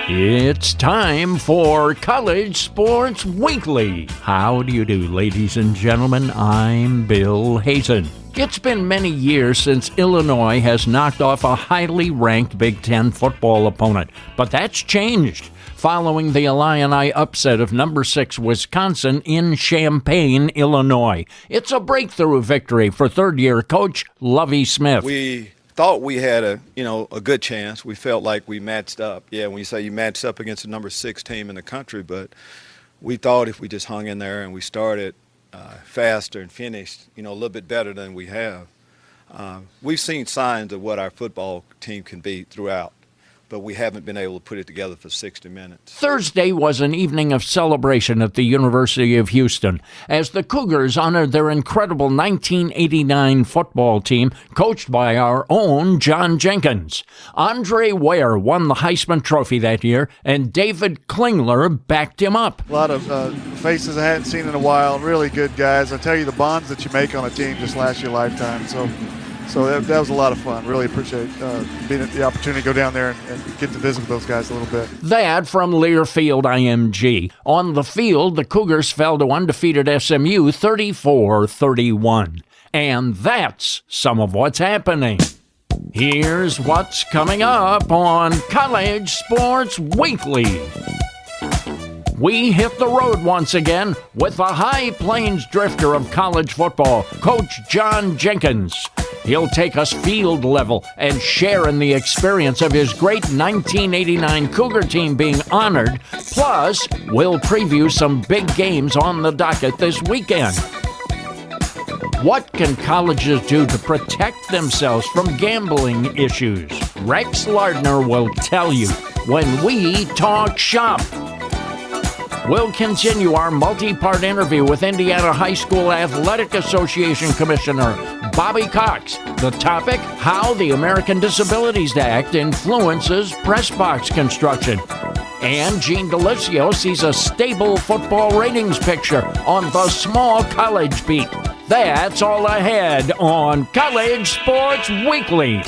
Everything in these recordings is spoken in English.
It's time for College Sports Weekly. How do you do, ladies and gentlemen? I'm Bill Hazen. It's been many years since Illinois has knocked off a highly ranked Big Ten football opponent, but that's changed following the Illini upset of number 6 Wisconsin in Champaign, Illinois. It's a breakthrough victory for third-year coach Lovie Smith. We thought we had a good chance. We felt like we matched up. Yeah, when you say you matched up against the number 6 team in the country, but we thought if we just hung in there and we started faster and finished, a little bit better than we have. We've seen signs of what our football team can be throughout, but we haven't been able to put it together for 60 minutes. Thursday was an evening of celebration at the University of Houston as the Cougars honored their incredible 1989 football team coached by our own John Jenkins. Andre Ware won the Heisman Trophy that year, and David Klingler backed him up. A lot of faces I hadn't seen in a while, really good guys. I tell you, the bonds that you make on a team just last your lifetime. So that was a lot of fun. Really appreciate being at the opportunity to go down there and get to visit with those guys a little bit. That from Learfield IMG. On the field, the Cougars fell to undefeated SMU 34-31. And that's some of what's happening. Here's what's coming up on College Sports Weekly. We hit the road once again with the High Plains drifter of college football, Coach John Jenkins. He'll take us field level and share in the experience of his great 1989 Cougar team being honored. Plus, we'll preview some big games on the docket this weekend. What can colleges do to protect themselves from gambling issues? Rex Lardner will tell you when we talk shop. We'll continue our multi-part interview with Indiana High School Athletic Association Commissioner Bobby Cox. The topic, how the American Disabilities Act influences press box construction. And Gene DeLisio sees a stable football ratings picture on the small college beat. That's all ahead on College Sports Weekly.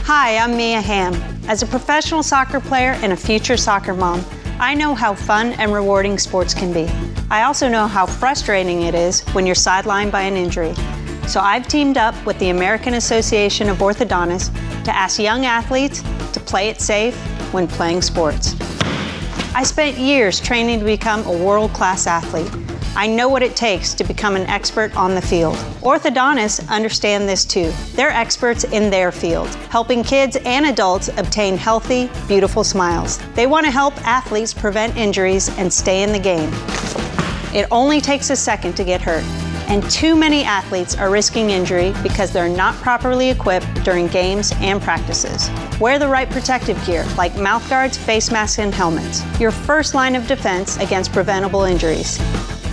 Hi, I'm Mia Hamm. As a professional soccer player and a future soccer mom, I know how fun and rewarding sports can be. I also know how frustrating it is when you're sidelined by an injury. So I've teamed up with the American Association of Orthodontists to ask young athletes to play it safe when playing sports. I spent years training to become a world-class athlete. I know what it takes to become an expert on the field. Orthodontists understand this too. They're experts in their field, helping kids and adults obtain healthy, beautiful smiles. They want to help athletes prevent injuries and stay in the game. It only takes a second to get hurt, and too many athletes are risking injury because they're not properly equipped during games and practices. Wear the right protective gear, like mouth guards, face masks, and helmets. Your first line of defense against preventable injuries.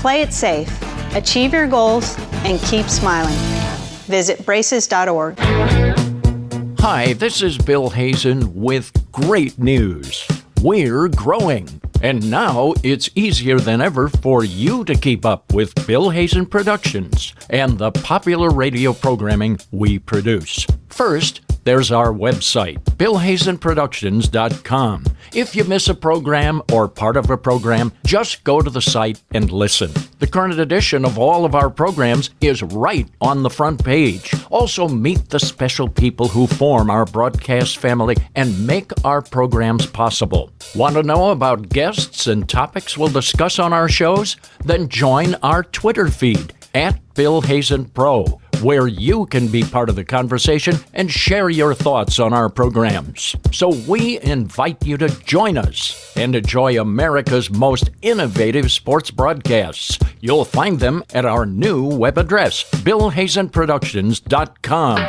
Play it safe, achieve your goals, and keep smiling. Visit braces.org. Hi, this is Bill Hazen with great news. We're growing, and now it's easier than ever for you to keep up with Bill Hazen Productions and the popular radio programming we produce. First, there's our website, BillHazenProductions.com. If you miss a program or part of a program, just go to the site and listen. The current edition of all of our programs is right on the front page. Also, meet the special people who form our broadcast family and make our programs possible. Want to know about guests and topics we'll discuss on our shows? Then join our Twitter feed @BillHazenPro, where you can be part of the conversation and share your thoughts on our programs. So we invite you to join us and enjoy America's most innovative sports broadcasts. You'll find them at our new web address, BillHazenProductions.com.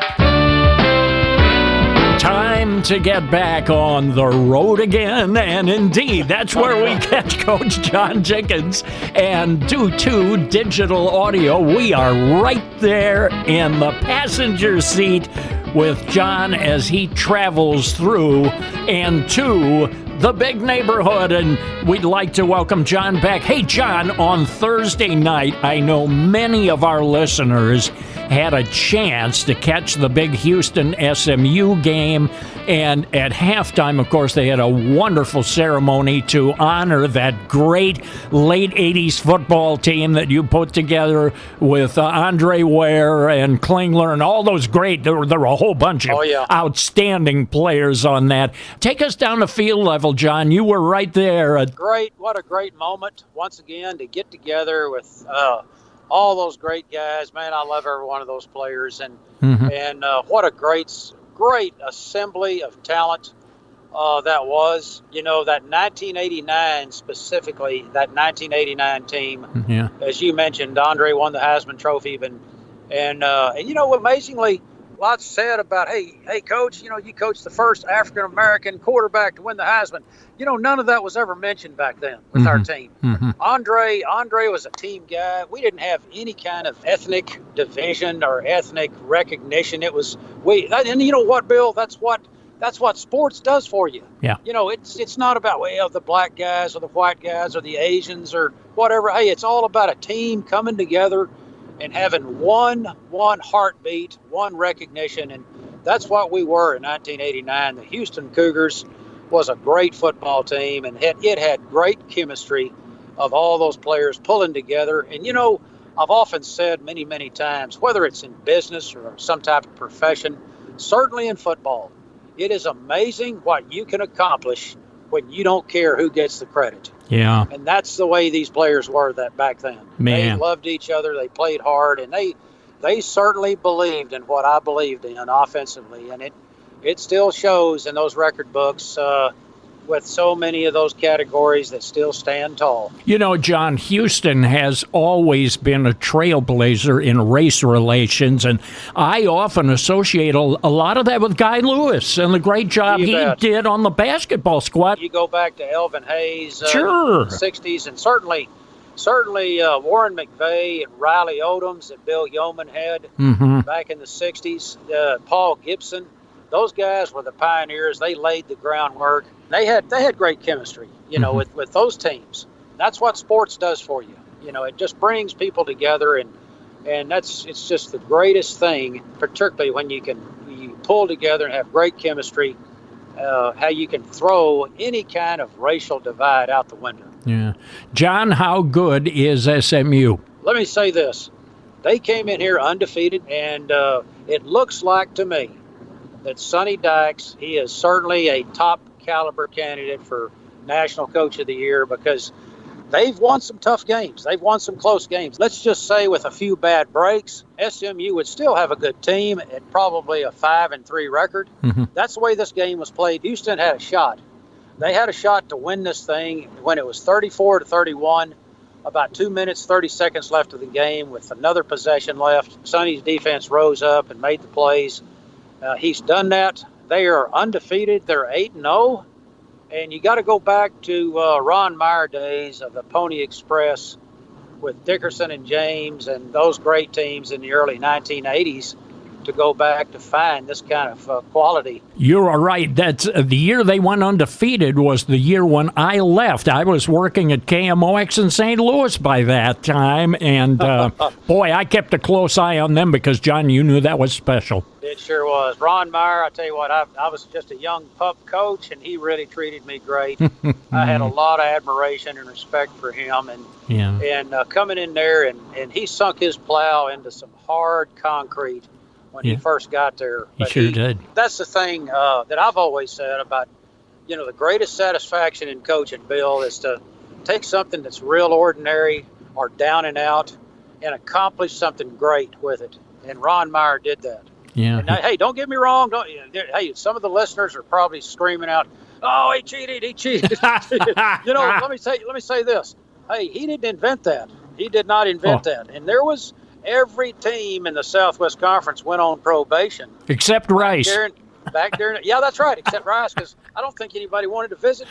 Time to get back on the road again, and indeed, that's where we catch Coach John Jenkins. And due to digital audio, we are right there in the passenger seat with John as he travels through and to the big neighborhood, and we'd like to welcome John back. Hey, John, on Thursday night, I know many of our listeners had a chance to catch the big Houston SMU game. And at halftime, of course, they had a wonderful ceremony to honor that great late 80s football team that you put together with Andre Ware and Klingler and all those great, there were a whole bunch of outstanding players on that. Take us down to field level, John. You were right there. Great. What a great moment, once again, to get together with all those great guys. Man, I love every one of those players. And what a great assembly of talent that was. You know, that 1989 specifically, that 1989 team, as you mentioned, Andre won the Heisman Trophy. And you know, amazingly, lots said about, hey, coach, you know, you coached the first African-American quarterback to win the Heisman. You know, none of that was ever mentioned back then with our team. Andre was a team guy. We didn't have any kind of ethnic division or ethnic recognition. It was and you know what, Bill? That's what sports does for you. Yeah. You know, it's not about the black guys or the white guys or the Asians or whatever. Hey, it's all about a team coming together and having one heartbeat, one recognition. And that's what we were in 1989. The Houston Cougars was a great football team, and it had great chemistry of all those players pulling together. And, you know, I've often said many, many times, whether it's in business or some type of profession, certainly in football, it is amazing what you can accomplish when you don't care who gets the credit. Yeah. And that's the way these players were back then. Man. They loved each other. They played hard, and they certainly believed in what I believed in offensively. And it still shows in those record books with so many of those categories that still stand tall. You know, John, Houston has always been a trailblazer in race relations, and I often associate a lot of that with Guy Lewis and the great job he did on the basketball squad. You go back to Elvin Hayes sure. in the 60s, and certainly Warren McVeigh and Riley Odoms that Bill Yeoman had back in the 60s, Paul Gibson. Those guys were the pioneers. They laid the groundwork. They had great chemistry, you know, with those teams. That's what sports does for you. You know, it just brings people together, and it's just the greatest thing, particularly when you pull together and have great chemistry, how you can throw any kind of racial divide out the window. Yeah. John, how good is SMU? Let me say this. They came in here undefeated, and it looks like to me that Sonny Dykes, he is certainly a top caliber candidate for National Coach of the Year because they've won some tough games. They've won some close games. Let's just say with a few bad breaks, SMU would still have a good team at probably a 5-3 record. That's the way this game was played. Houston had a shot. They had a shot to win this thing when it was 34-31, about 2 minutes, 30 seconds left of the game with another possession left. Sonny's defense rose up and made the plays. He's done that. They are undefeated. They're 8-0. And you got to go back to Ron Meyer days of the Pony Express with Dickerson and James and those great teams in the early 1980s to go back to find this kind of quality. You're right. That's the year they went undefeated was the year when I left. I was working at KMOX in St. Louis by that time, and boy, I kept a close eye on them because, John, you knew that was special. It sure was. Ron Meyer, I tell you what, I was just a young pup coach, and he really treated me great. I had a lot of admiration and respect for him, and coming in there, and he sunk his plow into some hard concrete when he first got there. But he sure did. That's the thing that I've always said about, you know, the greatest satisfaction in coaching, Bill, is to take something that's real ordinary or down and out and accomplish something great with it. And Ron Meyer did that. Yeah. And hey, don't get me wrong. Hey, some of the listeners are probably screaming out, "Oh, he cheated! He cheated!" You know, let me say this. Hey, he didn't invent that. He did not invent that. And there was every team in the Southwest Conference went on probation except Rice. Back there, yeah, that's right. Except Rice, because I don't think anybody wanted to visit.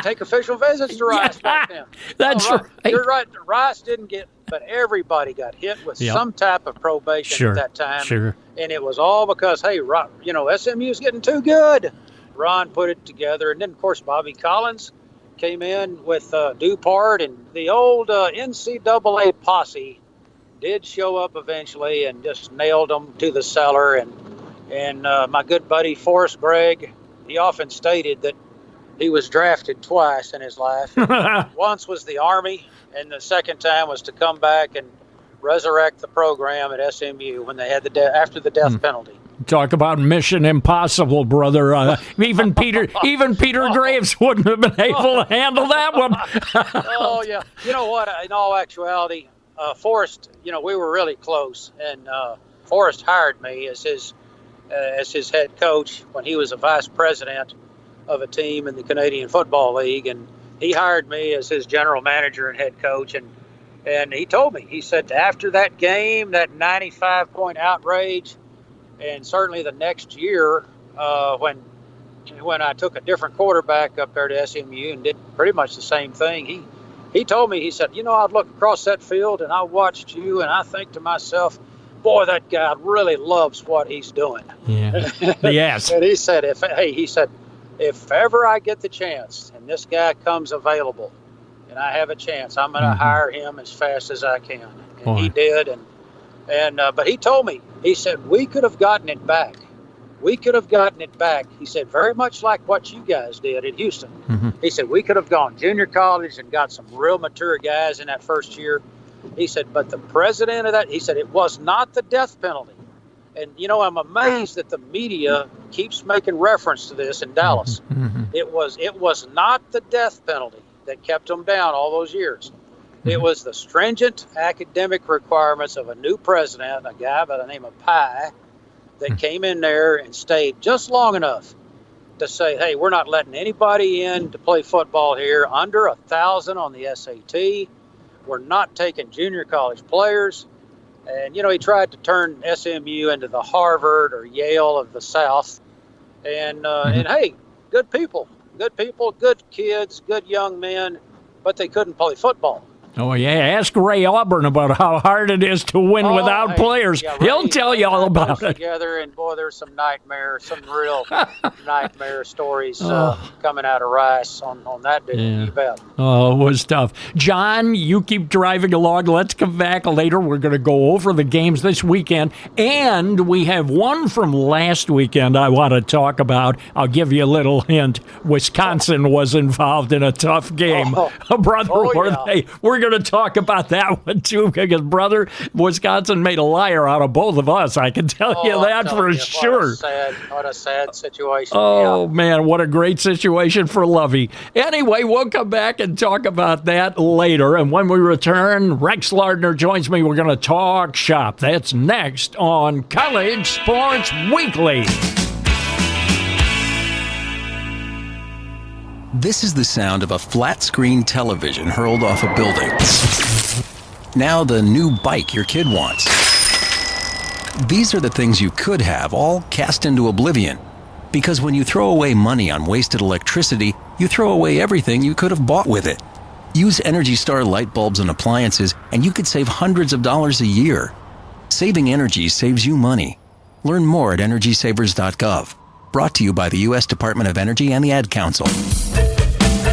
Take official visits to Rice back then. That's right. You're right. Rice didn't get, but everybody got hit with some type of probation at that time. Sure. And it was all because, hey, you know, SMU's getting too good. Ron put it together, and then of course Bobby Collins came in with Dupart and the old NCAA posse did show up eventually and just nailed them to the cellar. And my good buddy Forrest Gregg, he often stated that he was drafted twice in his life. Once was the Army, and the second time was to come back and resurrect the program at SMU when they had after the death penalty. Talk about mission impossible, brother. Even Peter Graves wouldn't have been able to handle that one. Oh, yeah. You know what? In all actuality, Forrest, we were really close. And Forrest hired me as his head coach when he was a vice president of a team in the Canadian Football League. And he hired me as his general manager and head coach. And he told me, he said, after that game, that 95-point outrage, and certainly the next year when I took a different quarterback up there to SMU and did pretty much the same thing, he told me, he said, I'd look across that field and I watched you and I think to myself, boy, that guy really loves what he's doing. Yeah. Yes. And he said, if ever I get the chance and this guy comes available and I have a chance, I'm going to hire him as fast as I can. And he did. But he told me, he said, we could have gotten it back. We could have gotten it back. He said, very much like what you guys did in Houston. Mm-hmm. He said, we could have gone junior college and got some real mature guys in that first year. He said, but the president of that, he said, it was not the death penalty. And, I'm amazed that the media keeps making reference to this in Dallas. Mm-hmm. It was not the death penalty that kept them down all those years. Mm-hmm. It was the stringent academic requirements of a new president, a guy by the name of Pye, that came in there and stayed just long enough to say, hey, we're not letting anybody in to play football here under 1,000 on the SAT. We're not taking junior college players. And, he tried to turn SMU into the Harvard or Yale of the South. And hey, good people, good kids, good young men, but they couldn't play football. Oh, yeah. Ask Ray Auburn about how hard it is to win without players. Yeah, He'll tell you all about it. Together, and boy, there's some real nightmare stories coming out of Rice on that day. Yeah. You bet. Oh, it was tough. John, you keep driving along. Let's come back later. We're going to go over the games this weekend, and we have one from last weekend I want to talk about. I'll give you a little hint. Wisconsin was involved in a tough game. We're going to talk about that one, too, because, brother, Wisconsin made a liar out of both of us. I can tell you that for sure. What a sad situation. Oh, man, what a great situation for Lovey. Anyway, we'll come back and talk about that later. And when we return, Rex Lardner joins me. We're going to talk shop. That's next on College Sports Weekly. This is the sound of a flat-screen television hurled off a building. Now the new bike your kid wants. These are the things you could have, all cast into oblivion. Because when you throw away money on wasted electricity, you throw away everything you could have bought with it. Use Energy Star light bulbs and appliances, and you could save hundreds of dollars a year. Saving energy saves you money. Learn more at EnergySavers.gov. Brought to you by the U.S. Department of Energy and the Ad Council.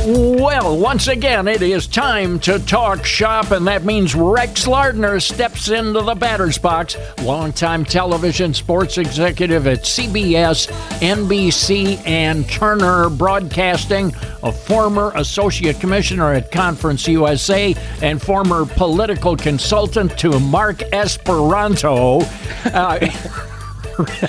Well, once again, it is time to talk shop, and that means Rex Lardner steps into the batter's box. Longtime television sports executive at CBS, NBC, and Turner Broadcasting, a former associate commissioner at Conference USA, and former political consultant to Mark Esperanto.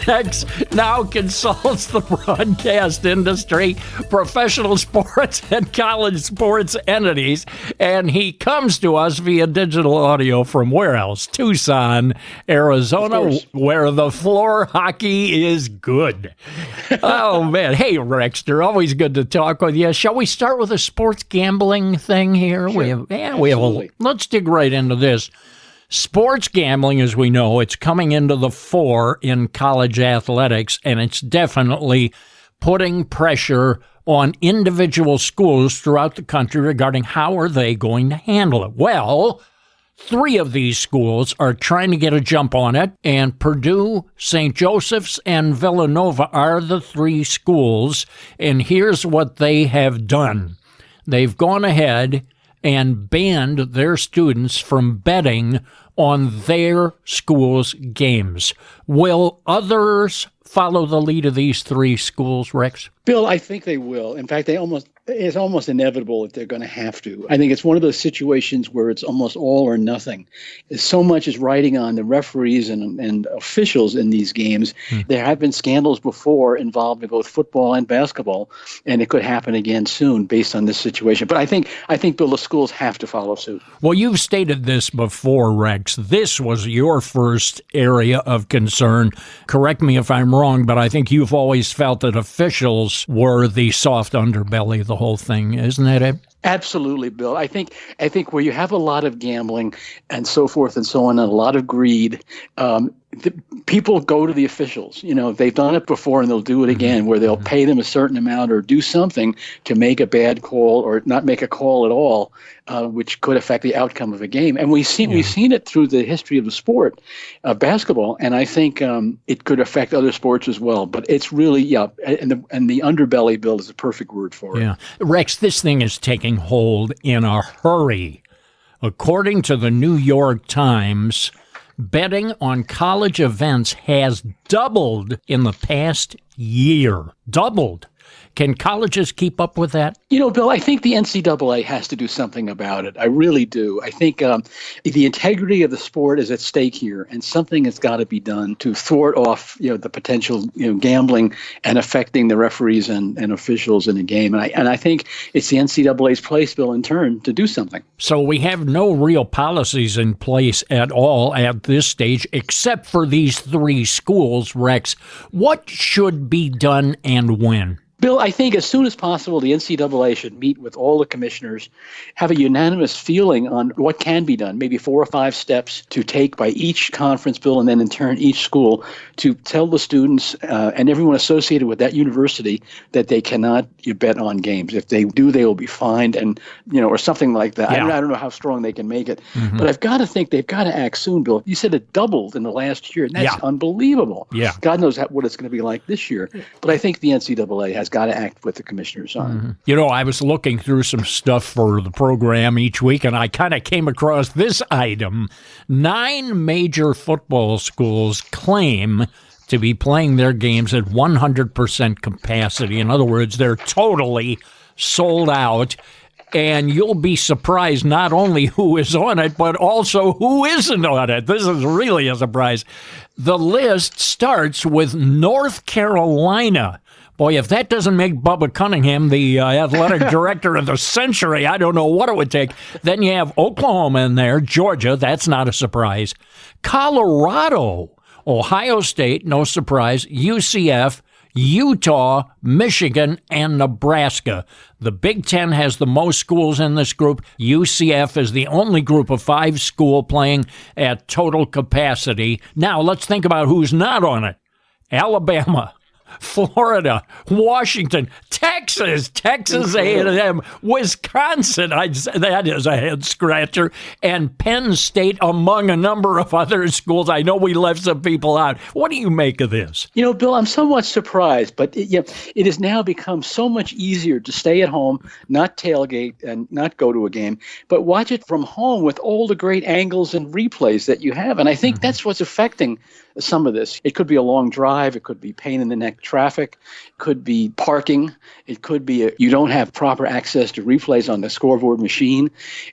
Rex now consults the broadcast industry, professional sports, and college sports entities, and he comes to us via digital audio from where else? Tucson, Arizona, where the floor hockey is good. Oh, man. Hey, Rexter, always good to talk with you. Shall we start with a sports gambling thing here? Sure. Let's dig right into this. Sports gambling, as we know, it's coming into the fore in college athletics, and it's definitely putting pressure on individual schools throughout the country regarding how are they going to handle it. Well, 3 of these schools are trying to get a jump on it, and Purdue, St. Joseph's, and Villanova are the 3 schools, and here's what they have done. They've gone ahead and banned their students from betting on their school's games. Will others follow the lead of these three schools, Rex? Bill, I think they will. In fact, it's almost inevitable that they're going to have to. I think it's one of those situations where it's almost all or nothing. So much is riding on the referees and officials in these games. There have been scandals before involving both football and basketball, and it could happen again soon based on this situation. But I think, Bill, the schools have to follow suit. Well, you've stated this before, Rex. This was your first area of concern. Correct me if I'm wrong, but I think you've always felt that officials were the soft underbelly of the whole thing. Isn't that it? Absolutely, Bill. I think where you have a lot of gambling and so forth and so on, and a lot of greed, people go to the officials. You know, they've done it before and they'll do it again, where they'll pay them a certain amount or do something to make a bad call or not make a call at all, which could affect the outcome of a game. And we've seen it through the history of the sport, basketball, and I think it could affect other sports as well. But it's really, and the underbelly, Bill, is a perfect word for it. Yeah, Rex, this thing is taking hold in a hurry. According to the New York Times, betting on college events has doubled in the past year. Doubled. Can colleges keep up with that? You know, Bill, I think the NCAA has to do something about it. I really do. I think the integrity of the sport is at stake here, and something has got to be done to thwart off, the potential, gambling and affecting the referees and officials in the game. And I think it's the NCAA's place, Bill, in turn, to do something. So we have no real policies in place at all at this stage, except for these three schools, Rex. What should be done and when? Bill, I think as soon as possible, the NCAA should meet with all the commissioners, have a unanimous feeling on what can be done, maybe 4 or 5 steps to take by each conference, Bill, and then in turn each school to tell the students and everyone associated with that university that they cannot bet on games. If they do, they will be fined and, or something like that. Yeah. I don't know how strong they can make it, but I've got to think they've got to act soon, Bill. You said it doubled in the last year, and that's unbelievable. Yeah. God knows what it's going to be like this year. But I think the NCAA has got to act with the commissioners on. I was looking through some stuff for the program each week, and I kind of came across this item. 9 major football schools claim to be playing their games at 100% capacity. In other words, they're totally sold out. And you'll be surprised not only who is on it, but also who isn't on it. This is really a surprise. The list starts with North Carolina. Boy, if that doesn't make Bubba Cunningham the athletic director of the century, I don't know what it would take. Then you have Oklahoma in there, Georgia, that's not a surprise. Colorado, Ohio State, no surprise, UCF, Utah, Michigan, and Nebraska. The Big Ten has the most schools in this group. UCF is the only group of 5 schools playing at total capacity. Now, let's think about who's not on it. Alabama, Florida, Washington, Texas A&M, Wisconsin, that is a head-scratcher, and Penn State, among a number of other schools. I know we left some people out. What do you make of this? Bill, I'm somewhat surprised, but it has now become so much easier to stay at home, not tailgate, and not go to a game, but watch it from home with all the great angles and replays that you have. And I think that's what's affecting some of this. It could be a long drive. It could be pain-in-the-neck traffic. It could be parking. It could be you don't have proper access to replays on the scoreboard machine.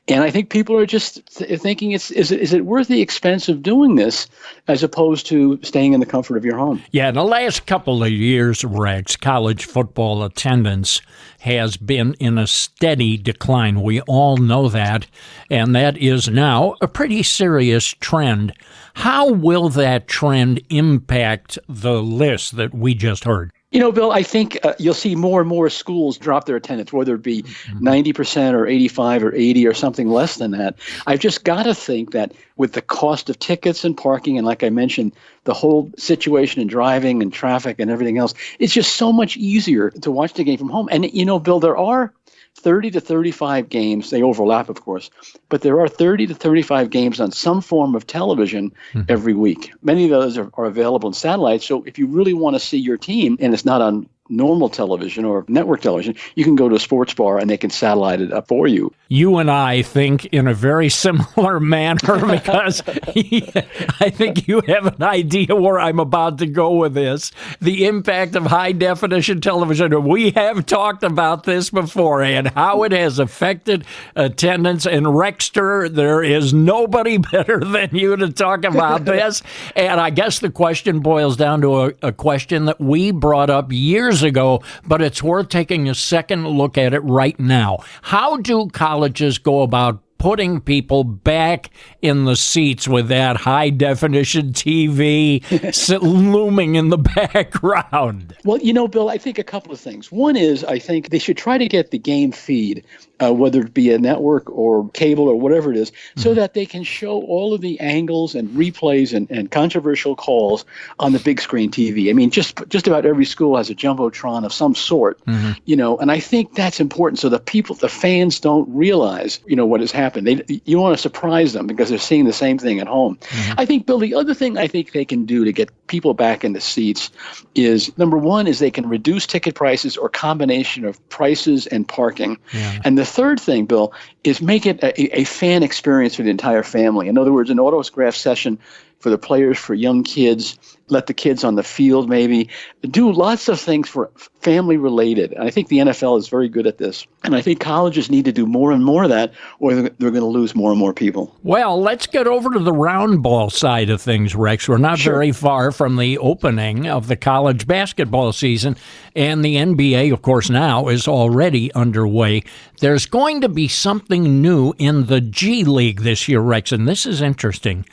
And I think people are just thinking, is it worth the expense of doing this as opposed to staying in the comfort of your home? Yeah, in the last couple of years, Rex, college football attendance has been in a steady decline. We all know that, and that is now a pretty serious trend. How will that trend impact the list that we just heard? Bill, I think you'll see more and more schools drop their attendance, whether it be 90% or 85 or 80 or something less than that. I've just got to think that with the cost of tickets and parking, and like I mentioned, the whole situation in driving and traffic and everything else, it's just so much easier to watch the game from home. And, Bill, there are 30 to 35 games. They overlap, of course, but there are 30 to 35 games on some form of television every week. Many of those are available in satellite. So if you really want to see your team and it's not on normal television or network television, you can go to a sports bar and they can satellite it up for you. You and I think in a very similar manner because I think you have an idea where I'm about to go with this. The impact of high-definition television. We have talked about this before and how it has affected attendance. And Rexter, there is nobody better than you to talk about this. And I guess the question boils down to a question that we brought up years ago, but it's worth taking a second look at it right now. How do colleges go about putting people back in the seats with that high-definition TV looming in the background? Well, Bill, I think a couple of things. One is I think they should try to get the game feed, whether it be a network or cable or whatever it is, so that they can show all of the angles and replays and controversial calls on the big screen TV. I mean, just about every school has a Jumbotron of some sort, and I think that's important so the fans don't realize, what has happened. You want to surprise them because they're seeing the same thing at home. I think, Bill, the other thing I think they can do to get people back in the seats is, number one, is they can reduce ticket prices or combination of prices and parking. And the third thing, Bill, is make it a fan experience for the entire family. In other words, an autograph session for the players, for young kids, let the kids on the field maybe, do lots of things for family related. And I think the NFL is very good at this. And I think colleges need to do more and more of that, or they're going to lose more and more people. Well, let's get over to the round ball side of things, Rex. We're not very far from the opening of the college basketball season, and the NBA, of course, now is already underway. There's going to be something new in the G League this year, Rex, and this is interesting.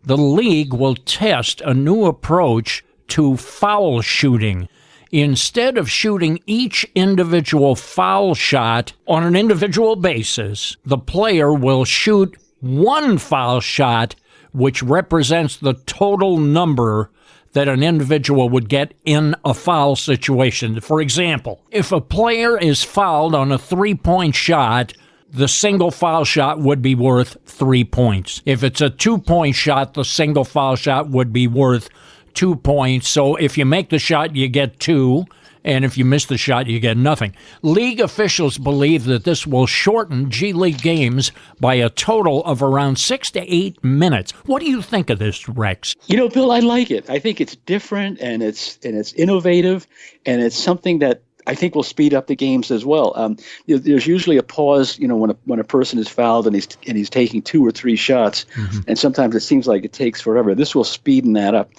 The league will test a new approach to foul shooting. Instead of shooting each individual foul shot on an individual basis, the player will shoot one foul shot, which represents the total number that an individual would get in a foul situation. For example, if a player is fouled on a three-point shot, the single foul shot would be worth 3 points. If it's a 2-point shot, the single foul shot would be worth 2 points. So if you make the shot, you get 2, and if you miss the shot, you get nothing. League officials believe that this will shorten G League games by a total of around 6 to 8 minutes. What do you think of this, Rex? Bill, I like it. I think it's different and it's innovative, and it's something that I think will speed up the games as well. There's usually a pause, when a person is fouled and he's taking 2 or 3 shots, and sometimes it seems like it takes forever. This will speeden that up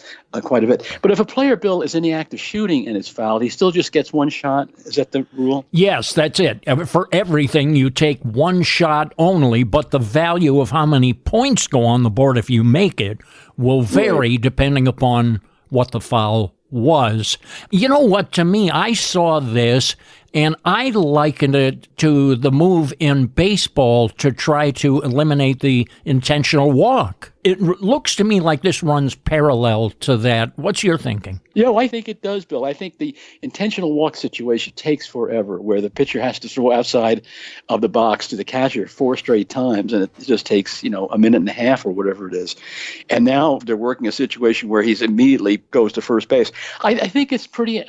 quite a bit. But if a player, Bill, is in the act of shooting and is fouled, he still just gets 1 shot. Is that the rule? Yes, that's it. For everything, you take 1 shot only, but the value of how many points go on the board if you make it will vary depending upon what the foul was. You know what, to me, I saw this and I likened it to the move in baseball to try to eliminate the intentional walk. It looks to me like this runs parallel to that. What's your thinking? Yeah, I think it does, Bill. I think the intentional walk situation takes forever, where the pitcher has to throw outside of the box to the catcher 4 straight times, and it just takes, a minute and a half or whatever it is. And now they're working a situation where he's immediately goes to first base. I think it's pretty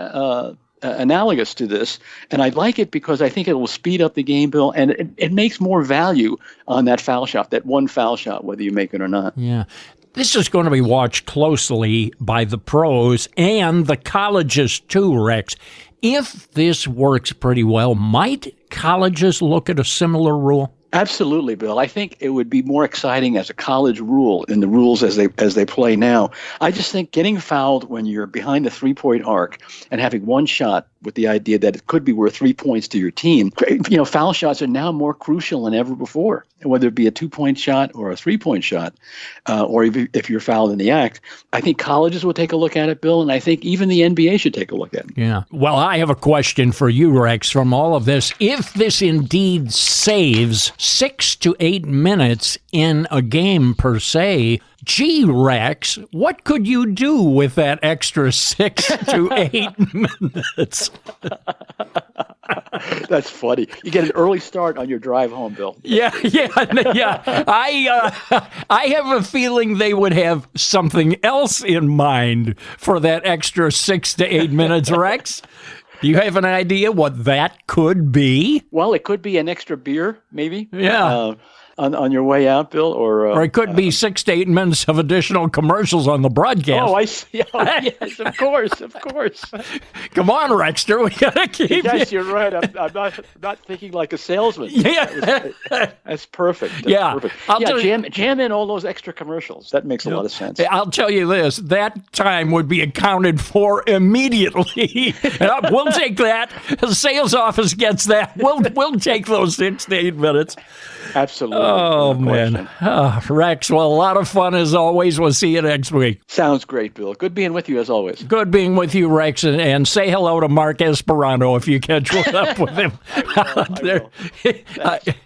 analogous to this, and I like it because I think it will speed up the game, Bill, and it makes more value on that foul shot, that 1 foul shot, whether you make it or not. Yeah. This is going to be watched closely by the pros and the colleges too, Rex. If this works pretty well, might colleges look at a similar rule? Absolutely, Bill. I think it would be more exciting as a college rule in the rules as they play now. I just think getting fouled when you're behind the 3-point arc and having 1 shot with the idea that it could be worth 3 points to your team. Foul shots are now more crucial than ever before, whether it be a 2-point shot or a 3-point shot, or if you're fouled in the act. I think colleges will take a look at it, Bill, and I think even the NBA should take a look at it. Yeah. Well, I have a question for you, Rex, from all of this. If this indeed saves 6 to 8 minutes in a game per se, gee, Rex, what could you do with that extra 6 to 8 minutes? That's funny. You get an early start on your drive home, Bill. Yeah. I have a feeling they would have something else in mind for that extra 6 to 8 minutes, Rex. Do you have an idea what that could be? Well, it could be an extra beer, maybe. Yeah. On your way out, Bill, or it could be 6 to 8 minutes of additional commercials on the broadcast. Oh, I see. Oh, yes, of course. Come on, Rexter, we gotta keep. Yes, you're right. I'm not thinking like a salesman. Yeah, that's perfect. Perfect. Jam in all those extra commercials. That makes a lot of sense. I'll tell you this: that time would be accounted for immediately. We'll take that. The sales office gets that. We'll take those 6 to 8 minutes. Absolutely. Oh, man. Rex, well, a lot of fun as always. We'll see you next week. Sounds great, Bill. Good being with you as always. Good being with you, Rex, and say hello to Mark Esperanto if you catch up with him.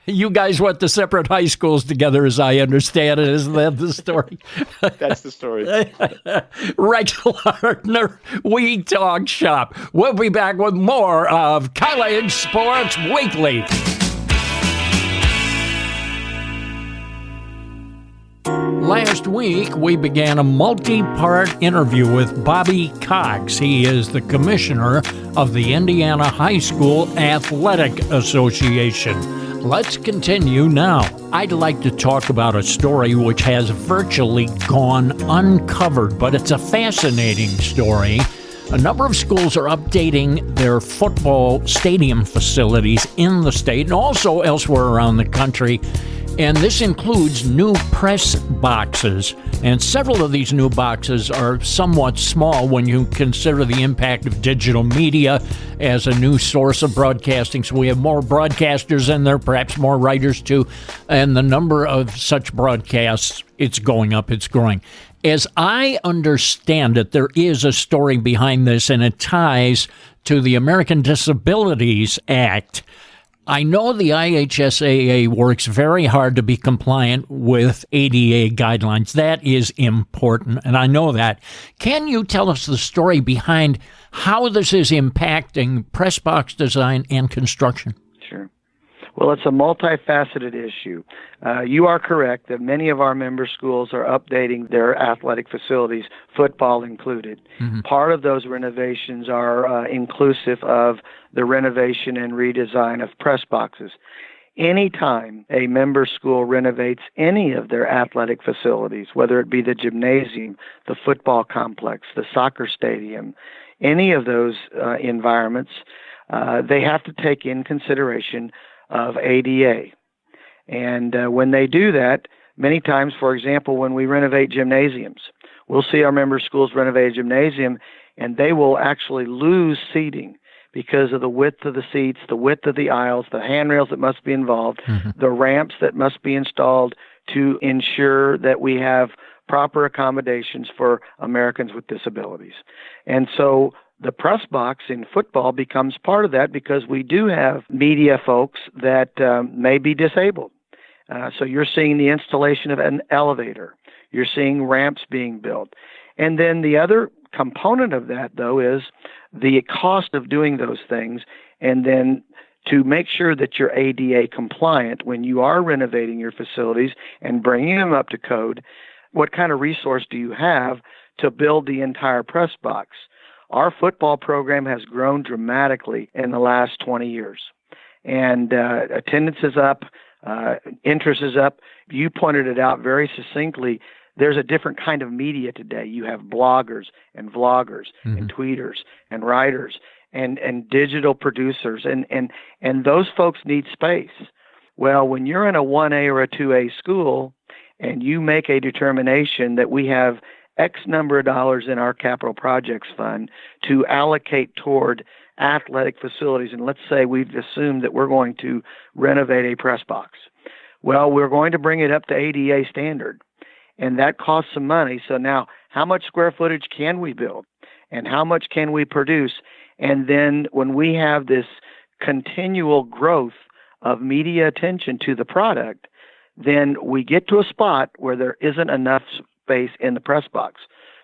You guys went to separate high schools together, as I understand it. Isn't that the story? That's the story. Rex Lardner, We Talk Shop. We'll be back with more of College Sports Weekly. Last week, we began a multi-part interview with Bobby Cox. He is the commissioner of the Indiana High School Athletic Association. Let's continue now. I'd like to talk about a story which has virtually gone uncovered, but it's a fascinating story. A number of schools are updating their football stadium facilities in the state and also elsewhere around the country. And this includes new press boxes. And several of these new boxes are somewhat small when you consider the impact of digital media as a new source of broadcasting. So we have more broadcasters in there, perhaps more writers too. And the number of such broadcasts, it's going up, it's growing. As I understand it, there is a story behind this, and it ties to the American Disabilities Act. I know the IHSAA works very hard to be compliant with ADA guidelines. That is important, and I know that. Can you tell us the story behind how this is impacting press box design and construction? Sure. Well, it's a multifaceted issue. You are correct that many of our member schools are updating their athletic facilities, football included. Mm-hmm. Part of those renovations are inclusive of the renovation and redesign of press boxes. Anytime a member school renovates any of their athletic facilities, whether it be the gymnasium, the football complex, the soccer stadium, any of those environments, they have to take in consideration of ADA. And when they do that, many times, for example, when we renovate gymnasiums, we'll see our member schools renovate a gymnasium, and they will actually lose seating because of the width of the seats, the width of the aisles, the handrails that must be involved, the ramps that must be installed to ensure that we have proper accommodations for Americans with disabilities. And so the press box in football becomes part of that because we do have media folks that may be disabled. So you're seeing the installation of an elevator. You're seeing ramps being built. And then the other component of that, though, is the cost of doing those things, and then to make sure that you're ADA compliant when you are renovating your facilities and bringing them up to code. What kind of resource do you have to build the entire press box? Our football program has grown dramatically in the last 20 years, and attendance is up, interest is up. You pointed it out very succinctly. There's a different kind of media today. You have bloggers and vloggers and tweeters and writers and digital producers, and those folks need space. Well, when you're in a 1A or a 2A school and you make a determination that we have X number of dollars in our capital projects fund to allocate toward athletic facilities, and let's say we've assumed that we're going to renovate a press box. Well, we're going to bring it up to ADA standard, and that costs some money. So now, how much square footage can we build, and how much can we produce? And then when we have this continual growth of media attention to the product, then we get to a spot where there isn't enough space in the press box.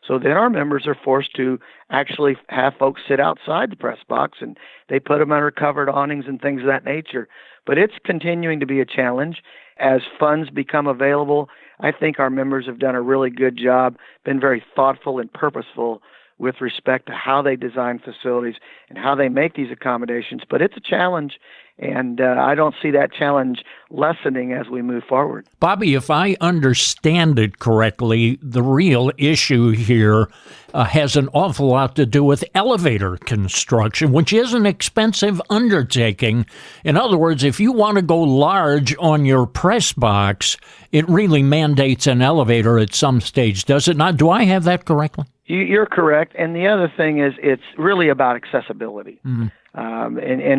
So then our members are forced to actually have folks sit outside the press box, and they put them under covered awnings and things of that nature. But it's continuing to be a challenge. As funds become available, I think our members have done a really good job, been very thoughtful and purposeful with respect to how they design facilities and how they make these accommodations. But it's a challenge, and I don't see that challenge lessening as we move forward. Bobby, if I understand it correctly, the real issue here has an awful lot to do with elevator construction, which is an expensive undertaking. In other words, if you want to go large on your press box, it really mandates an elevator at some stage, does it not? Do I have that correctly? You're correct. And the other thing is it's really about accessibility. In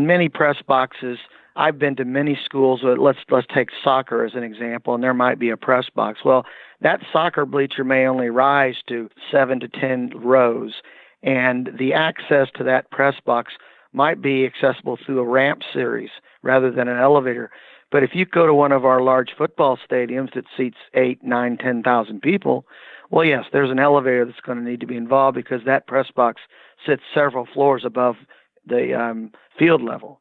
many press boxes, I've been to many schools. Let's take soccer as an example, and there might be a press box. Well, that soccer bleacher may only rise to 7 to 10 rows, and the access to that press box might be accessible through a ramp series rather than an elevator. But if you go to one of our large football stadiums that seats 8, 9, 10,000 people, well, yes, there's an elevator that's going to need to be involved because that press box sits several floors above the field level.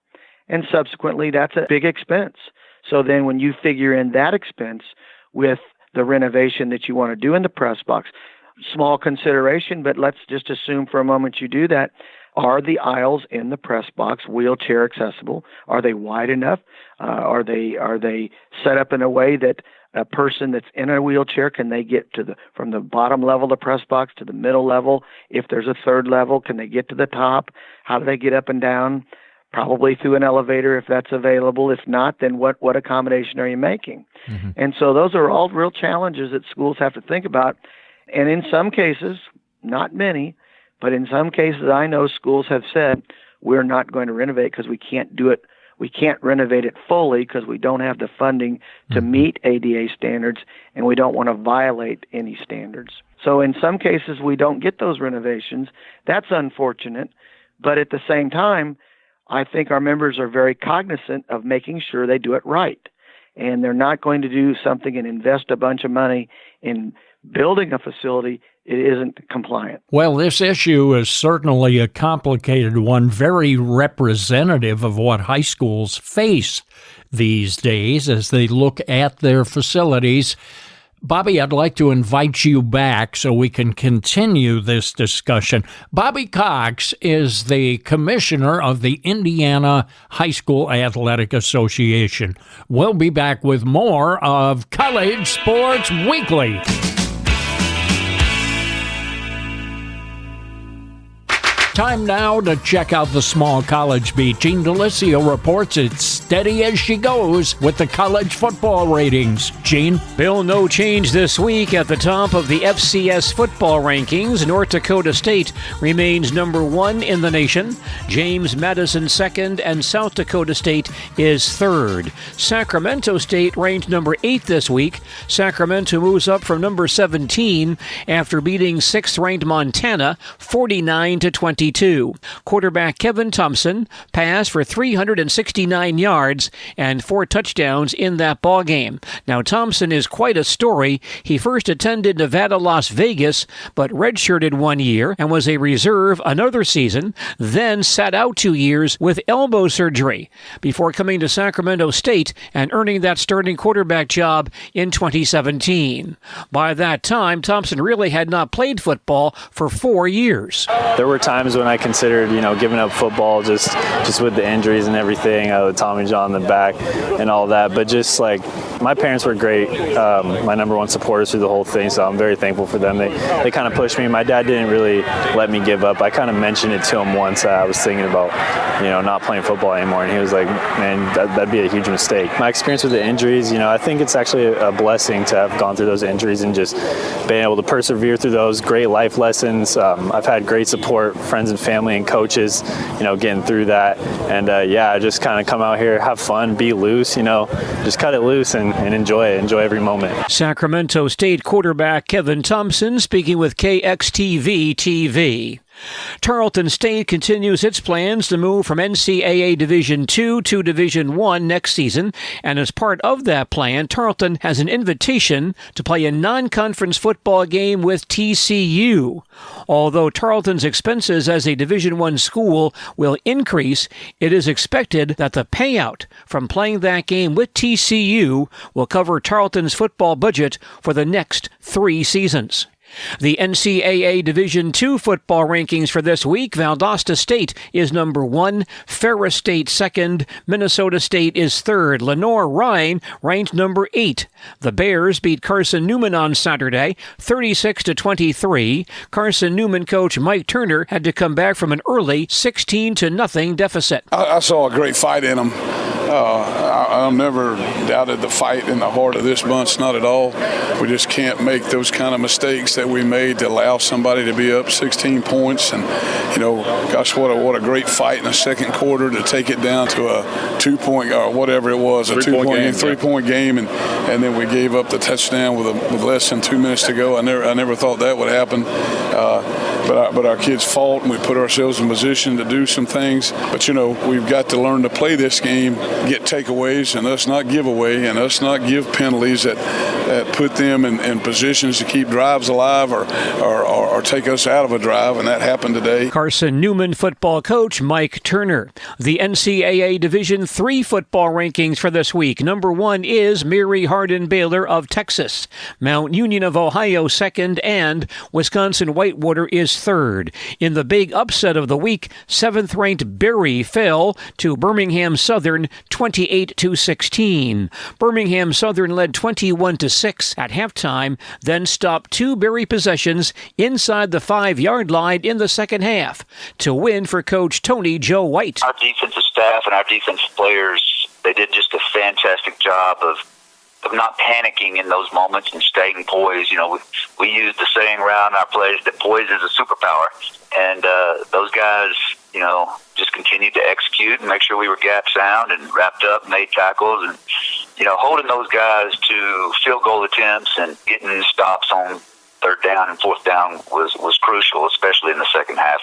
And subsequently, that's a big expense. So then when you figure in that expense with the renovation that you want to do in the press box, small consideration, but let's just assume for a moment you do that. Are the aisles in the press box wheelchair accessible? Are they wide enough? Are they set up in a way that a person that's in a wheelchair, can they get from the bottom level of the press box to the middle level? If there's a third level, can they get to the top? How do they get up and down? Probably through an elevator if that's available. If not, then what accommodation are you making? And so those are all real challenges that schools have to think about. And in some cases, not many, but in some cases I know schools have said, we're not going to renovate because we can't do it. We can't renovate it fully because we don't have the funding to meet ADA standards, and we don't want to violate any standards. So in some cases, we don't get those renovations. That's unfortunate. But at the same time, I think our members are very cognizant of making sure they do it right. And they're not going to do something and invest a bunch of money in building a facility it isn't compliant. Well, this issue is certainly a complicated one, very representative of what high schools face these days as they look at their facilities. Bobby, I'd like to invite you back so we can continue this discussion. Bobby Cox is the commissioner of the Indiana High School Athletic Association. We'll be back with more of College Sports Weekly. Time now to check out the small college beat. Gene DeLisio reports it's steady as she goes with the college football ratings. Gene? Bill, no change this week. At the top of the FCS football rankings, North Dakota State remains number 1 in the nation. James Madison second, and South Dakota State is third. Sacramento State ranked number 8 this week. Sacramento moves up from number 17 after beating 6th-ranked Montana 49-22. Quarterback Kevin Thompson passed for 369 yards and 4 touchdowns in that ballgame. Now, Thompson is quite a story. He first attended Nevada, Las Vegas, but redshirted 1 year and was a reserve another season, then sat out 2 years with elbow surgery before coming to Sacramento State and earning that starting quarterback job in 2017. By that time, Thompson really had not played football for 4 years. There were times when I considered, giving up football just with the injuries and everything, the Tommy John in the back and all that. But just like my parents were great, my number one supporters through the whole thing, so I'm very thankful for them. They kind of pushed me. My dad didn't really let me give up. I kind of mentioned it to him once. I was thinking about, not playing football anymore, and he was like, man, that'd be a huge mistake. My experience with the injuries, I think it's actually a blessing to have gone through those injuries and just being able to persevere through those. Great life lessons. I've had great support, friends and family and coaches, getting through that. And just kind of come out here, have fun, be loose, just cut it loose and enjoy it, enjoy every moment. Sacramento State quarterback Kevin Thompson speaking with KXTV TV. Tarleton State continues its plans to move from NCAA Division II to Division I next season, and as part of that plan, Tarleton has an invitation to play a non-conference football game with TCU. Although Tarleton's expenses as a Division I school will increase, it is expected that the payout from playing that game with TCU will cover Tarleton's football budget for the next 3 seasons. The NCAA Division II football rankings for this week: Valdosta State is number 1, Ferris State second, Minnesota State is third, Lenore-Rhine ranked number 8. The Bears beat Carson Newman on Saturday, 36-23. Carson Newman coach Mike Turner had to come back from an early 16-0 deficit. I saw a great fight in them. I've never doubted the fight in the heart of this bunch, not at all. We just can't make those kind of mistakes that we made to allow somebody to be up 16 points. And, gosh, what a great fight in the second quarter to take it down to a 2-point or whatever it was, a 3-point game, and then we gave up the touchdown with less than 2 minutes to go. I never thought that would happen. But our kids fought, and we put ourselves in position to do some things. But, we've got to learn to play this game, get takeaways, and us not give away, and us not give penalties that put them in positions to keep drives alive or take us out of a drive, and that happened today. Carson Newman football coach Mike Turner. The NCAA Division III football rankings for this week: number 1 is Mary Hardin-Baylor of Texas, Mount Union of Ohio second, and Wisconsin-Whitewater is third. In the big upset of the week, 7th-ranked Berry fell to Birmingham Southern 28-16. Birmingham Southern led 21-6 at halftime, then stopped 2 Berry possessions inside the 5-yard line in the second half to win for Coach Tony Joe White. Our defensive staff and our defensive players, they did just a fantastic job of not panicking in those moments and staying poised. We use the saying around our plays that poise is a superpower. And those guys, just continued to execute and make sure we were gap sound and wrapped up, made tackles, and, holding those guys to field goal attempts and getting stops on 3rd down and 4th down was crucial, especially in the second half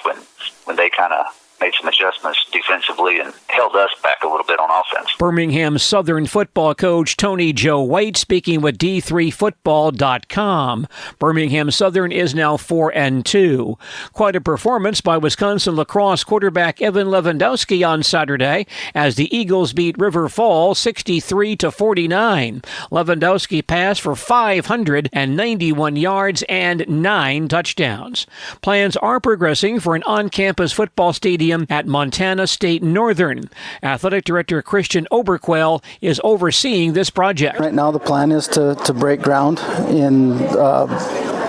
when they kind of made some adjustments defensively and held us back a little bit on offense. Birmingham Southern football coach Tony Joe White speaking with D3Football.com. Birmingham Southern is now 4-2. Quite a performance by Wisconsin lacrosse quarterback Evan Lewandowski on Saturday as the Eagles beat River Falls 63-49. Lewandowski passed for 591 yards and 9 touchdowns. Plans are progressing for an on-campus football stadium at Montana State Northern. Athletic Director Christian Oberquell is overseeing this project. Right now the plan is to break ground in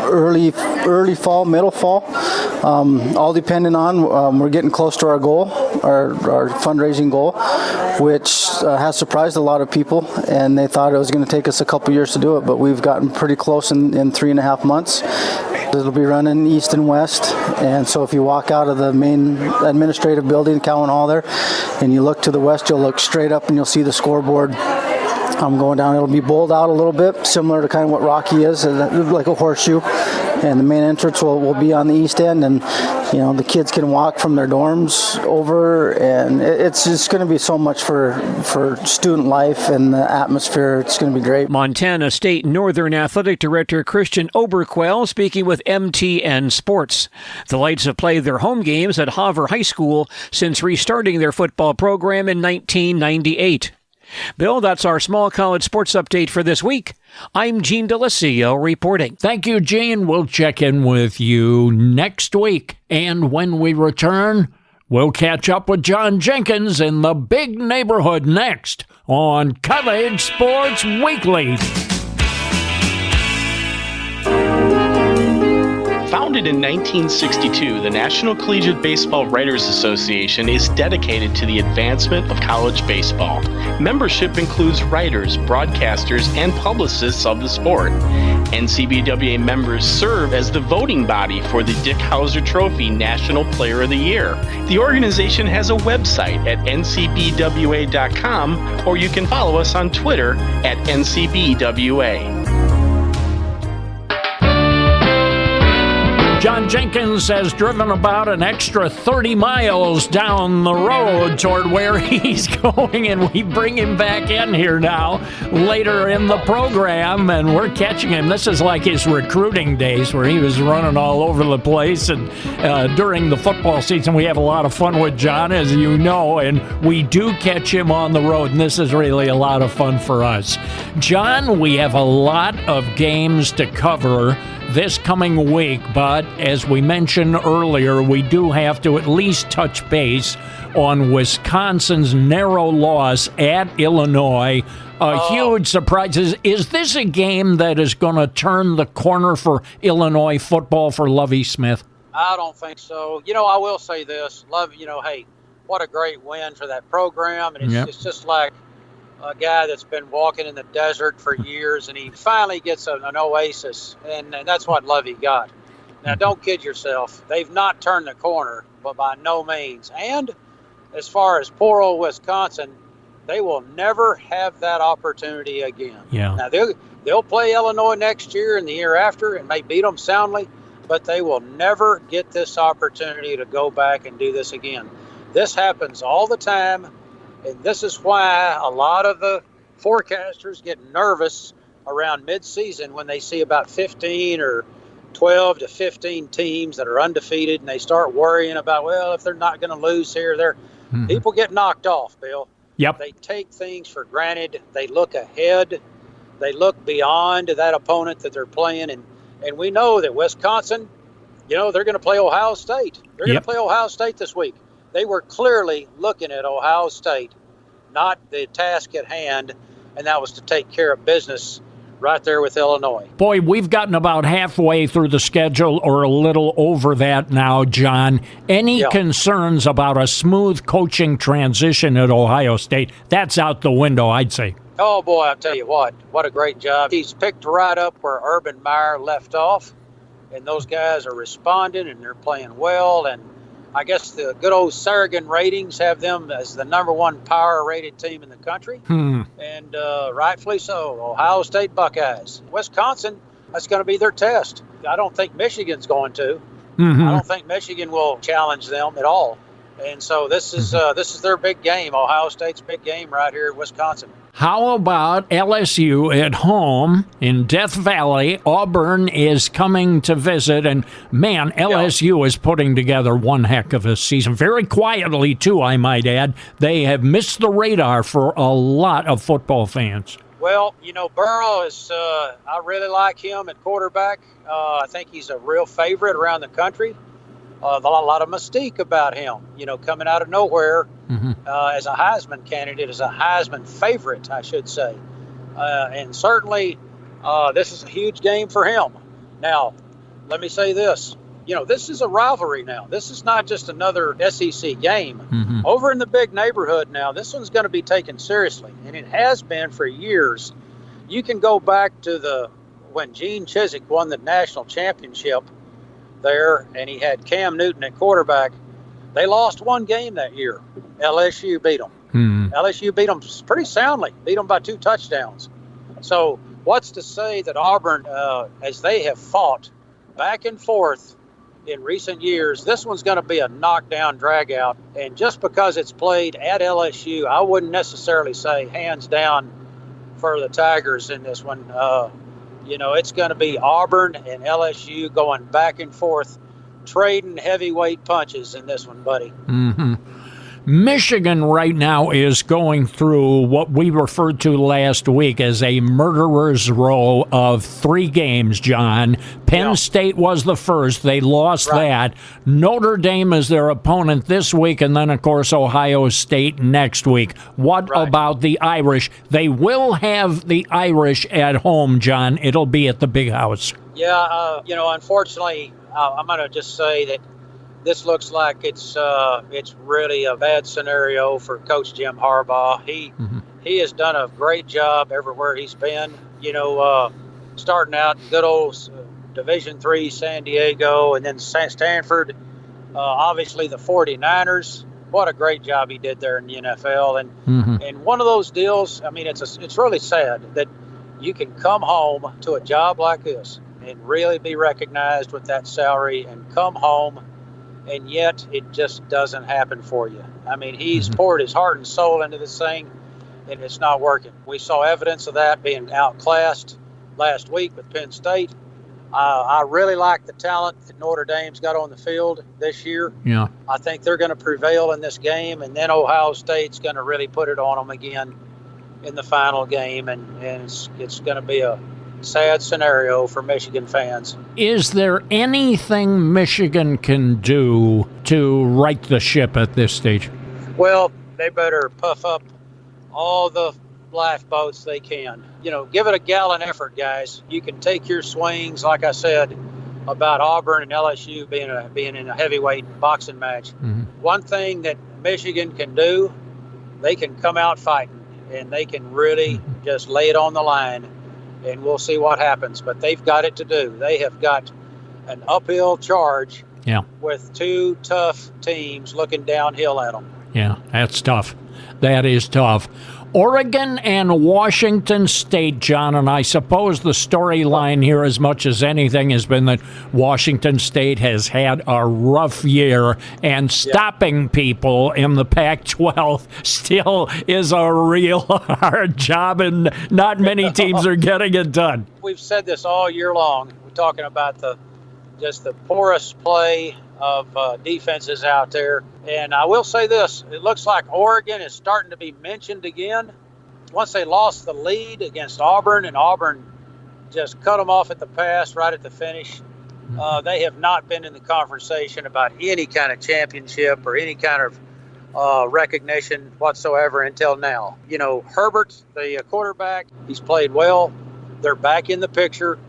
early fall, middle fall, all depending on we're getting close to our goal, our fundraising goal, which has surprised a lot of people, and they thought it was going to take us a couple years to do it, but we've gotten pretty close in 3.5 months. It'll be running east and west, and so if you walk out of the main administrative building, Cowan Hall there, and you look to the west, you'll look straight up and you'll see the scoreboard. Going down. It'll be bowled out a little bit, similar to kind of what Rocky is, like a horseshoe. And the main entrance will be on the east end, and the kids can walk from their dorms over, and it's just going to be so much for student life and the atmosphere. It's going to be great. Montana State Northern Athletic Director Christian Oberquell speaking with MTN Sports. The Lights have played their home games at Hoover High School since restarting their football program in 1998. Bill, that's our small college sports update for this week. I'm Gene DeLisio reporting. Thank you, Gene. We'll check in with you next week. And when we return, we'll catch up with John Jenkins in the big neighborhood next on College Sports Weekly. Founded in 1962, the National Collegiate Baseball Writers Association is dedicated to the advancement of college baseball. Membership includes writers, broadcasters, and publicists of the sport. NCBWA members serve as the voting body for the Dick Hauser Trophy National Player of the Year. The organization has a website at ncbwa.com, or you can follow us on Twitter at NCBWA. John Jenkins has driven about an extra 30 miles down the road toward where he's going, and we bring him back in here now later in the program, and we're catching him. This is like his recruiting days where he was running all over the place, and during the football season we have a lot of fun with John, as you know, and we do catch him on the road, and this is really a lot of fun for us. John, we have a lot of games to cover this coming week, but as we mentioned earlier, we do have to at least touch base on Wisconsin's narrow loss at Illinois. Huge surprises. Is this a game that is going to turn the corner for Illinois football for Lovie Smith? I don't think so. I will say this. Hey, what a great win for that program. And it's just like a guy that's been walking in the desert for years, and he finally gets an oasis, and that's what Lovie got. Now, don't kid yourself. They've not turned the corner, but by no means. And as far as poor old Wisconsin, they will never have that opportunity again. Yeah. Now, they'll play Illinois next year and the year after and may beat them soundly, but they will never get this opportunity to go back and do this again. This happens all the time. And this is why a lot of the forecasters get nervous around midseason when they see about 15 or 12 to 15 teams that are undefeated, and they start worrying about, well, if they're not going to lose here, people get knocked off, Bill. Yep. They take things for granted. They look ahead. They look beyond that opponent that they're playing. And we know that Wisconsin, they're going to play Ohio State. They're going to play Ohio State this week. They were clearly looking at Ohio State, not the task at hand, and that was to take care of business right there with Illinois. Boy, we've gotten about halfway through the schedule, or a little over that now, John. Any concerns about a smooth coaching transition at Ohio State? That's out the window, I'd say. Oh, boy, I'll tell you what a great job. He's picked right up where Urban Meyer left off, and those guys are responding, and they're playing well, and I guess the good old Sargon ratings have them as the number one power-rated team in the country, and rightfully so. Ohio State Buckeyes. Wisconsin, that's going to be their test. I don't think Michigan's going to. I don't think Michigan will challenge them at all. And so this is their big game, Ohio State's big game right here at Wisconsin. How about LSU at home in Death Valley? Auburn is coming to visit, and man, LSU is putting together one heck of a season. Very quietly, too, I might add. They have missed the radar for a lot of football fans. Well, Burrow is, I really like him at quarterback. I think he's a real favorite around the country. A lot of mystique about him, coming out of nowhere as a Heisman candidate, as a Heisman favorite, I should say. And certainly this is a huge game for him. Now, let me say this. This is a rivalry now. This is not just another SEC game. Over in the big neighborhood now, this one's going to be taken seriously, and it has been for years. You can go back to when Gene Chizik won the national championship there, and he had Cam Newton at quarterback. They lost one game that year. LSU beat them. LSU beat them pretty soundly, beat them by 2 touchdowns. So what's to say that Auburn, as they have fought back and forth in recent years, this one's going to be a knockdown, drag-out. And just because it's played at LSU, I wouldn't necessarily say hands down for the Tigers in this one. It's going to be Auburn and LSU going back and forth, trading heavyweight punches in this one, buddy. Michigan right now is going through what we referred to last week as a murderer's row of 3 games, John. Penn State was the first. They lost that. Notre Dame is their opponent this week, and then, of course, Ohio State next week. What about the Irish? They will have the Irish at home, John. It'll be at the Big House. Yeah, unfortunately, I'm going to just say that this looks like it's really a bad scenario for Coach Jim Harbaugh. He has done a great job everywhere he's been. Starting out in good old Division III San Diego, and then Stanford. Obviously the 49ers. What a great job he did there in the NFL. And one of those deals. I mean, it's really sad that you can come home to a job like this and really be recognized with that salary and come home, and yet it just doesn't happen for you. I mean, he's poured his heart and soul into this thing, and it's not working. We saw evidence of that being outclassed last week with Penn State. I really like the talent that Notre Dame's got on the field this year. Yeah. I think they're going to prevail in this game, and then Ohio State's going to really put it on them again in the final game, and it's going to be a sad scenario for Michigan fans. Is there anything Michigan can do to right the ship at this stage? Well, they better puff up all the lifeboats they can. You know, give it a gallon effort, guys. You can take your swings, like I said, about Auburn and LSU being in a heavyweight boxing match. One thing that Michigan can do, they can come out fighting, and they can really just lay it on the line, and we'll see what happens. But they've got it to do. They have got an uphill charge with two tough teams looking downhill at them. Yeah, that's tough. That is tough. Oregon and Washington State, John, and I suppose the storyline here as much as anything has been that Washington State has had a rough year, and stopping people in the Pac-12 still is a real hard job, and not many teams are getting it done. We've said this all year long. We're talking about the porous play of defenses out there. And I will say this, it looks like Oregon is starting to be mentioned again. Once they lost the lead against Auburn, and Auburn just cut them off at the pass right at the finish, they have not been in the conversation about any kind of championship or any kind of recognition whatsoever until now. You know, Herbert, the quarterback, he's played well. They're back in the picture.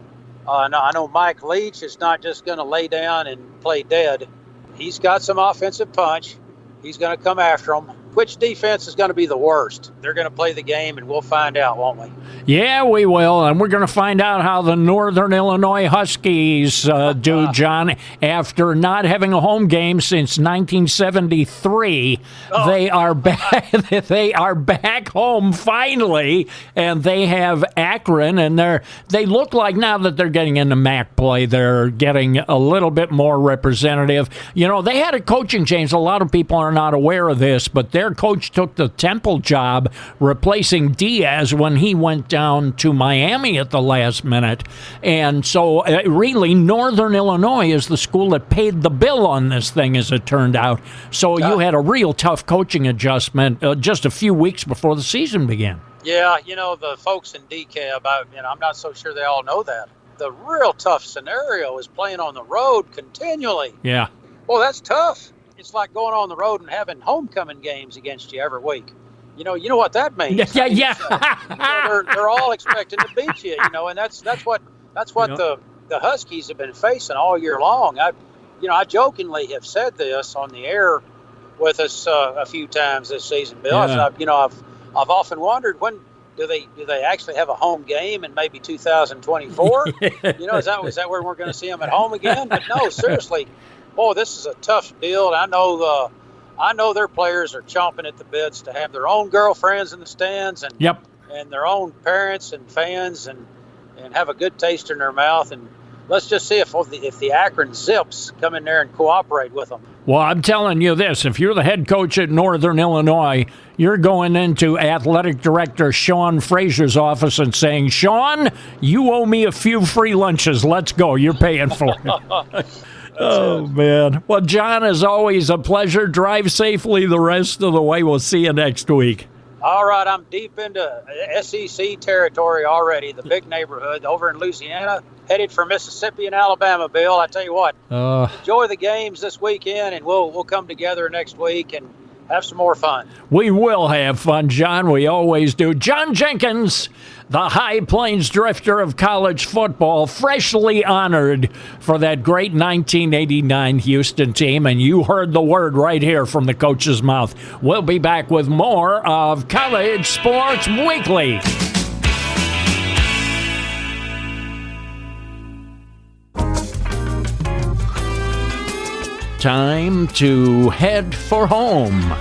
I know Mike Leach is not just going to lay down and play dead. He's got some offensive punch. He's going to come after them. Which defense is going to be the worst? They're going to play the game, and we'll find out, won't we? Yeah, we will, and we're going to find out how the Northern Illinois Huskies do, John. After not having a home game since 1973, they are back. They are back home finally, and they have Akron, and they look like now that they're getting into MAC play, they're getting a little bit more representative. You know, they had a coaching change. A lot of people are not aware of this, but their coach took the Temple job, replacing Diaz when he went down to Miami at the last minute. And so really Northern Illinois is the school that paid the bill on this thing, as it turned out. So you had a real tough coaching adjustment just a few weeks before the season began. Yeah, you know, the folks in DK, I'm not so sure they all know that. The real tough scenario is playing on the road continually. Yeah. Well, that's tough. It's like going on the road and having homecoming games against you every week. You know what that means. Yeah. They're all expecting to beat you. You know, and that's what the Huskies have been facing all year long. I jokingly have said this on the air with us a few times this season, Bill. Yeah. I've often wondered, when do they actually have a home game in maybe 2024? You know, is that where we're going to see them at home again? But no, seriously. Boy, this is a tough deal. I know their players are chomping at the bits to have their own girlfriends in the stands and their own parents and fans and have a good taste in their mouth. And let's just see if the Akron Zips come in there and cooperate with them. Well, I'm telling you this, if you're the head coach at Northern Illinois, you're going into Athletic Director Sean Frazier's office and saying, Sean, you owe me a few free lunches. Let's go. You're paying for it. Oh, man. Well, John, as always, a pleasure. Drive safely the rest of the way. We'll see you next week. All right, I'm deep into SEC territory already, the big neighborhood over in Louisiana, headed for Mississippi and Alabama, Bill. I tell you what, enjoy the games this weekend, and we'll come together next week and have some more fun. We will have fun, John. We always do. John Jenkins, the High Plains Drifter of college football, freshly honored for that great 1989 Houston team, and you heard the word right here from the coach's mouth. We'll be back with more of College Sports Weekly. Time to head for home.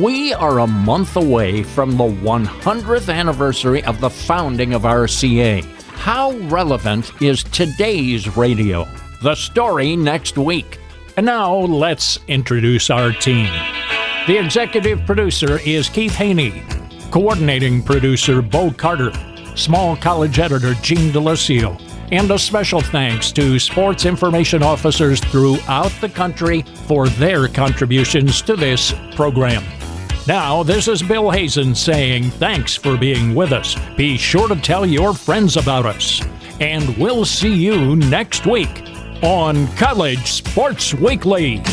We are a month away from the 100th anniversary of the founding of RCA. How relevant is today's radio? The story next week. And now let's introduce our team. The executive producer is Keith Haney. Coordinating producer Bo Carter. Small college editor Gene DeLisio. And a special thanks to sports information officers throughout the country for their contributions to this program. Now, this is Bill Hazen saying thanks for being with us. Be sure to tell your friends about us. And we'll see you next week on College Sports Weekly.